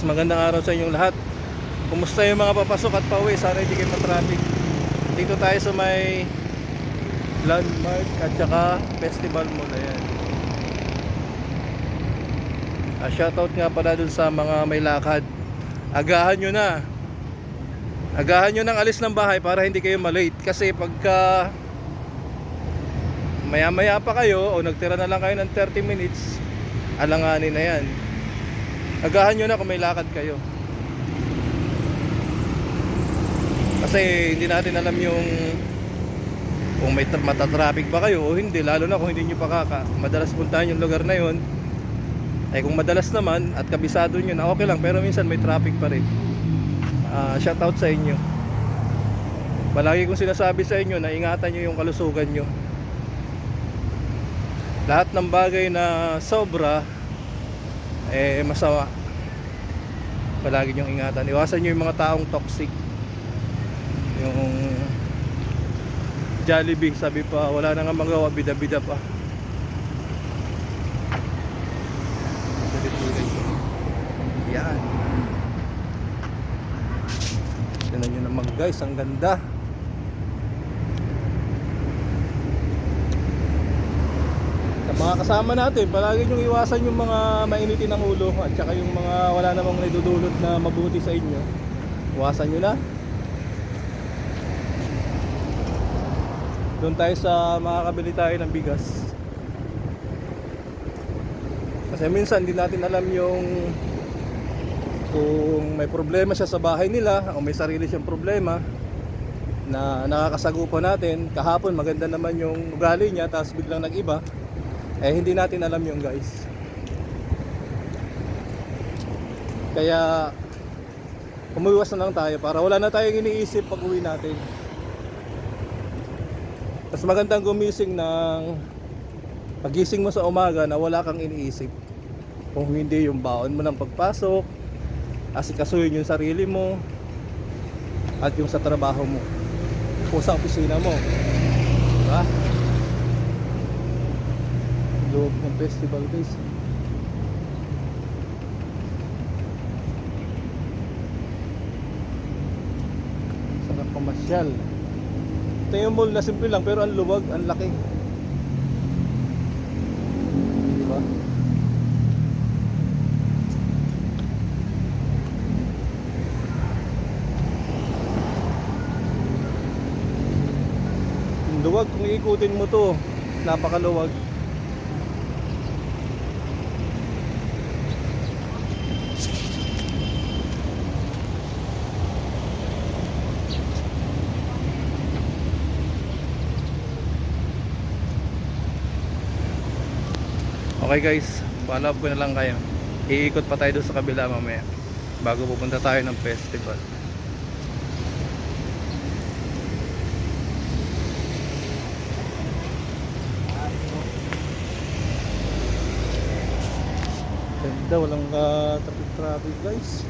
Magandang araw sa inyong lahat. Kumusta yung mga papasok at pauwi? Sana hindi kayo ma-traffic. Dito tayo sa may landmark at saka festival mall. Ayan. Shoutout nga pala dun sa mga may lakad. Agahan nyo na. Agahan nyo ng alis ng bahay para hindi kayo malate. Kasi pagka maya maya pa kayo o nagtira na lang kayo ng 30 minutes, alanganin na yan. Agahan nyo na kung may lakad kayo. Kasi hindi natin alam yung kung may matatraffic ba kayo o hindi. Lalo na kung hindi nyo pa madalas puntahan yung lugar na yun. Ay kung madalas naman at kabisado nyo na, okay lang. Pero minsan may traffic pa rin. Shoutout sa inyo. Palagi kong sinasabi sa inyo na ingatan nyo yung kalusugan nyo. Lahat ng bagay na sobra masama. Palagi nyong ingatan. Iwasan nyo yung mga taong toxic. Yung Jollibee, sabi pa wala na nga magawa, bida-bida pa. Yan. Tignan nyo naman guys, ang ganda. Sa mga kasama natin, palagi nyong iwasan yung mga mainitin ng ulo at saka yung mga wala namang naidudulot na mabuti sa inyo. Iwasan nyo na. Doon tayo sa makakabili tayo ng bigas. Kasi minsan hindi natin alam yung kung may problema siya sa bahay nila o may sarili siyang problema na nakakasagupa natin. Kahapon maganda naman yung ugali niya, tapos biglang nag-iba. Hindi natin alam yung guys. Kaya umuiwas na lang tayo para wala na tayong iniisip pag uwi natin. Mas magandang gumising ng pagising mo sa umaga na wala kang iniisip. Kung hindi yung baon mo ng pagpasok, asikasuhin yung sarili mo at yung sa trabaho mo o sa opisina mo, diba? Loob ng festival guys. Sarap pamasyal. Ito yung mall na simple lang pero ang luwag, ang laki. Diba? Yung luwag, kung iikutin mo to, napakaluwag. Okay guys, follow up ko na lang kayo. Iikot pa tayo doon sa kabila mamaya bago pupunta tayo ng festival. Ganda, walang traffic guys.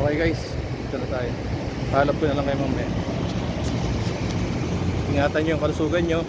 Okay guys, dito na tayo. Pahalap ko na lang kayo mamaya. Ingatan nyo yung kalusugan nyo.